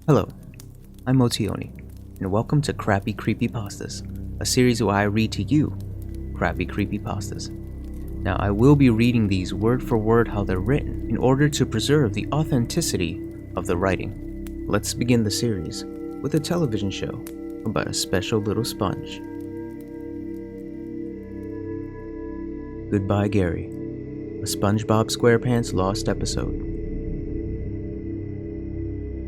Hello, I'm Motioni, and welcome to Crappy Creepypastas, a series where I read to you crappy creepypastas. Now, I will be reading these word for word how they're written in order to preserve the authenticity of the writing. Let's begin the series with a television show about a special little sponge. Goodbye, Gary, a Spongebob Squarepants Lost episode.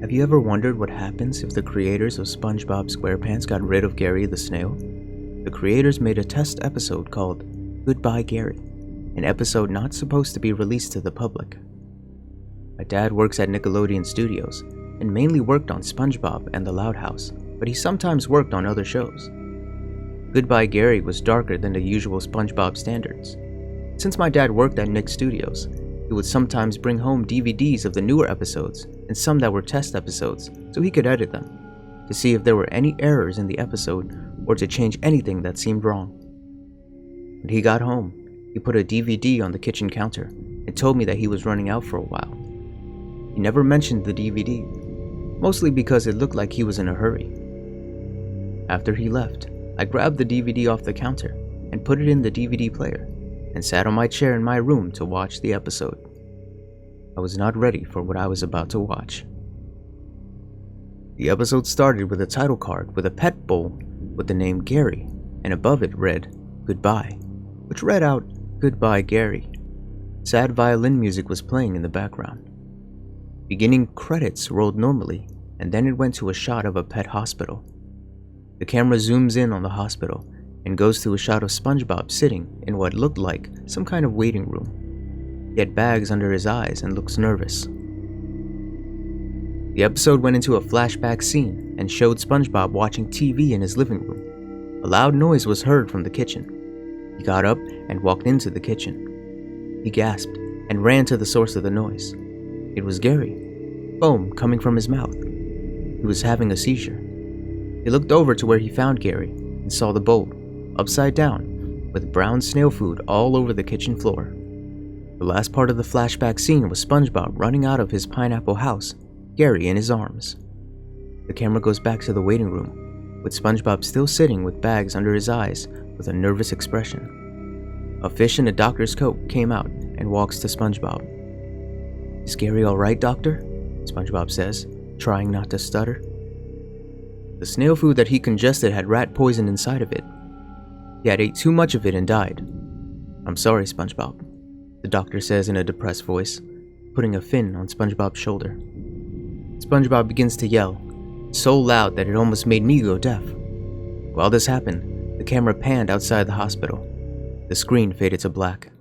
Have you ever wondered what happens if the creators of SpongeBob SquarePants got rid of Gary the snail? The creators made a test episode called Goodbye Gary, an episode not supposed to be released to the public. My dad works at Nickelodeon Studios and mainly worked on SpongeBob and The Loud House, but he sometimes worked on other shows. Goodbye Gary was darker than the usual SpongeBob standards. Since my dad worked at Nick Studios, he would sometimes bring home DVDs of the newer episodes and some that were test episodes so he could edit them, to see if there were any errors in the episode or to change anything that seemed wrong. When he got home, he put a DVD on the kitchen counter and told me that he was running out for a while. He never mentioned the DVD, mostly because it looked like he was in a hurry. After he left, I grabbed the DVD off the counter and put it in the DVD player and sat on my chair in my room to watch the episode. I was not ready for what I was about to watch. The episode started with a title card with a pet bowl with the name Gary, and above it read, Goodbye, which read out, Goodbye Gary. Sad violin music was playing in the background. Beginning credits rolled normally, and then it went to a shot of a pet hospital. The camera zooms in on the hospital and goes to a shot of SpongeBob sitting in what looked like some kind of waiting room. He had bags under his eyes and looks nervous. The episode went into a flashback scene and showed SpongeBob watching TV in his living room. A loud noise was heard from the kitchen. He got up and walked into the kitchen. He gasped and ran to the source of the noise. It was Gary, foam coming from his mouth. He was having a seizure. He looked over to where he found Gary and saw the bowl, upside down, with brown snail food all over the kitchen floor. The last part of the flashback scene was SpongeBob running out of his pineapple house, Gary in his arms. The camera goes back to the waiting room, with SpongeBob still sitting with bags under his eyes with a nervous expression. A fish in a doctor's coat came out and walks to SpongeBob. "Is Gary all right, doctor?" SpongeBob says, trying not to stutter. The snail food that he congested had rat poison inside of it. He had ate too much of it and died. "I'm sorry, SpongeBob," the doctor says in a depressed voice, putting a fin on SpongeBob's shoulder. SpongeBob begins to yell, so loud that it almost made me go deaf. While this happened, the camera panned outside the hospital. The screen faded to black.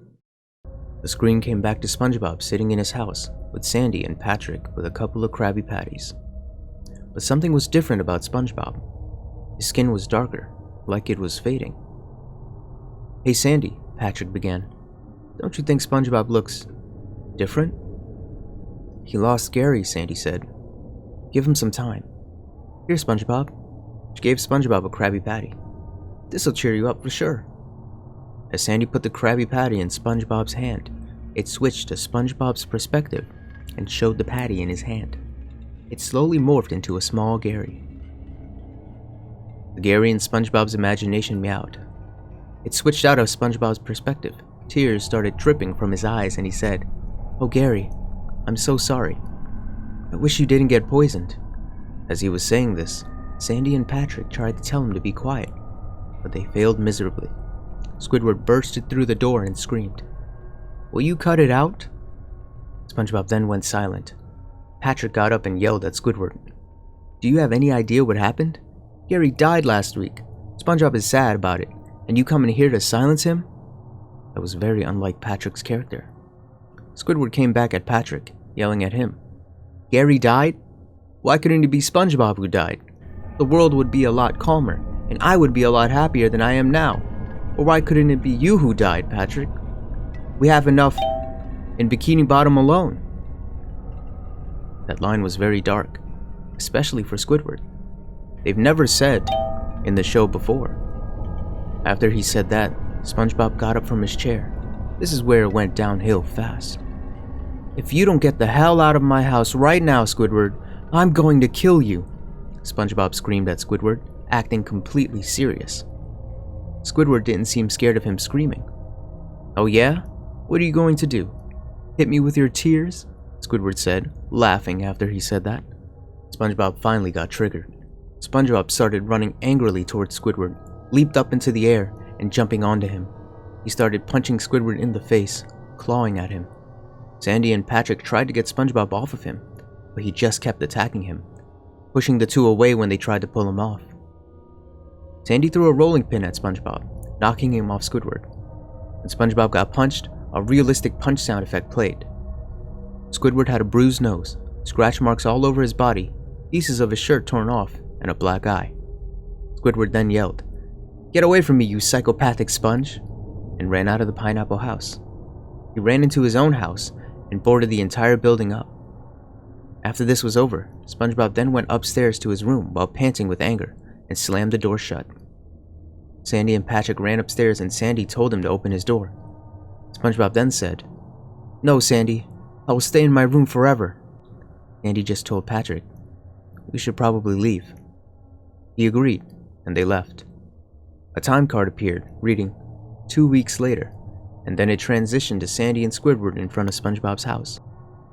The screen came back to SpongeBob sitting in his house with Sandy and Patrick with a couple of Krabby Patties. But something was different about SpongeBob. His skin was darker, like it was fading. "Hey Sandy," Patrick began. "Don't you think SpongeBob looks different?" "He lost Gary," Sandy said. "Give him some time." "Here, SpongeBob." She gave SpongeBob a Krabby Patty. "This'll cheer you up for sure." As Sandy put the Krabby Patty in SpongeBob's hand, it switched to SpongeBob's perspective and showed the patty in his hand. It slowly morphed into a small Gary. The Gary in SpongeBob's imagination meowed. It switched out of SpongeBob's perspective. Tears started dripping from his eyes and he said, "Oh Gary, I'm so sorry. I wish you didn't get poisoned." As he was saying this, Sandy and Patrick tried to tell him to be quiet, but they failed miserably. Squidward bursted through the door and screamed, "Will you cut it out?" SpongeBob then went silent. Patrick got up and yelled at Squidward, "Do you have any idea what happened? Gary died last week. SpongeBob is sad about it, and you come in here to silence him?" That was very unlike Patrick's character. Squidward came back at Patrick, yelling at him, "Gary died? Why couldn't it be SpongeBob who died? The world would be a lot calmer, and I would be a lot happier than I am now. Or why couldn't it be you who died, Patrick? We have enough in Bikini Bottom alone." That line was very dark, especially for Squidward. They've never said in the show before. After he said that, SpongeBob got up from his chair. This is where it went downhill fast. "If you don't get the hell out of my house right now, Squidward, I'm going to kill you, SpongeBob screamed at Squidward, acting completely serious. Squidward didn't seem scared of him screaming. Oh yeah? What are you going to do? Hit me with your tears? Squidward said, laughing after he said that. SpongeBob finally got triggered. SpongeBob started running angrily towards Squidward, leaped up into the air, and jumping onto him. He started punching Squidward in the face, clawing at him. Sandy and Patrick tried to get SpongeBob off of him, but he just kept attacking him, pushing the two away when they tried to pull him off. Sandy threw a rolling pin at SpongeBob, knocking him off Squidward. When SpongeBob got punched, a realistic punch sound effect played. Squidward had a bruised nose, scratch marks all over his body, pieces of his shirt torn off, and a black eye. Squidward then yelled, "Get away from me, you psychopathic sponge!" and ran out of the pineapple house. He ran into his own house and boarded the entire building up. After this was over, SpongeBob then went upstairs to his room while panting with anger and slammed the door shut. Sandy and Patrick ran upstairs and Sandy told him to open his door. SpongeBob then said, "No, Sandy, I will stay in my room forever." Sandy just told Patrick, "We should probably leave." He agreed, and they left. A time card appeared, reading, 2 weeks later, and then it transitioned to Sandy and Squidward in front of SpongeBob's house.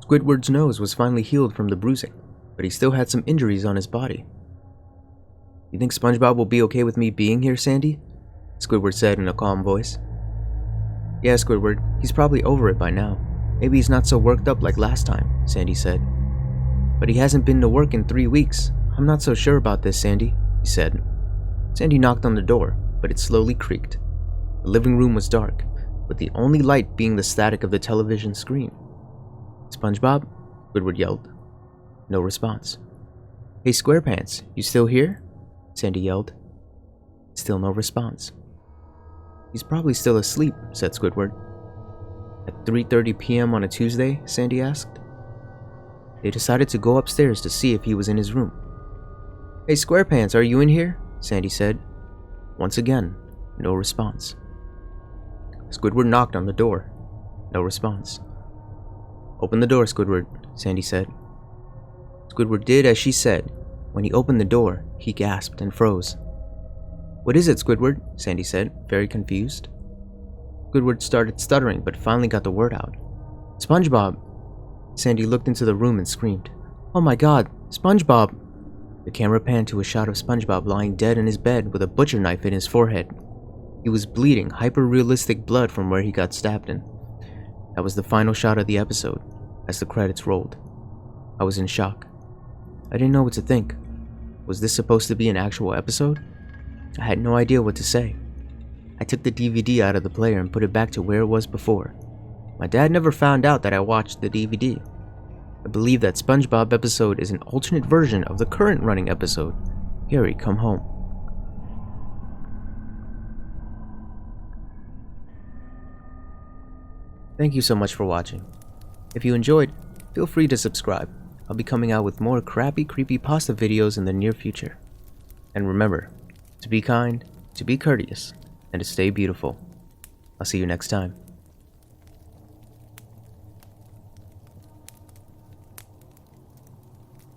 Squidward's nose was finally healed from the bruising, but he still had some injuries on his body. "You think SpongeBob will be okay with me being here, Sandy?" Squidward said in a calm voice. "Yeah, Squidward, he's probably over it by now. Maybe he's not so worked up like last time," Sandy said. "But he hasn't been to work in 3 weeks. I'm not so sure about this, Sandy," he said. Sandy knocked on the door, but it slowly creaked. The living room was dark, with the only light being the static of the television screen. "SpongeBob?" Squidward yelled. No response. "Hey, Squarepants, you still here?" Sandy yelled. Still no response. "He's probably still asleep," said Squidward. "At 3:30 p.m. on a Tuesday?" Sandy asked. They decided to go upstairs to see if he was in his room. "Hey, Squarepants, are you in here?" Sandy said. Once again, no response. Squidward knocked on the door. No response. "Open the door, Squidward," Sandy said. Squidward did as she said. When he opened the door, he gasped and froze. "What is it, Squidward?" Sandy said, very confused. Squidward started stuttering but finally got the word out. "SpongeBob!" Sandy looked into the room and screamed, "Oh my God, SpongeBob!" The camera panned to a shot of SpongeBob lying dead in his bed with a butcher knife in his forehead. He was bleeding hyper-realistic blood from where he got stabbed in. That was the final shot of the episode, as the credits rolled. I was in shock. I didn't know what to think. Was this supposed to be an actual episode? I had no idea what to say. I took the DVD out of the player and put it back to where it was before. My dad never found out that I watched the DVD. I believe that SpongeBob episode is an alternate version of the current running episode, Gary Come Home. Thank you so much for watching. If you enjoyed, feel free to subscribe. I'll be coming out with more crappy creepypasta videos in the near future. And remember, to be kind, to be courteous, and to stay beautiful. I'll see you next time.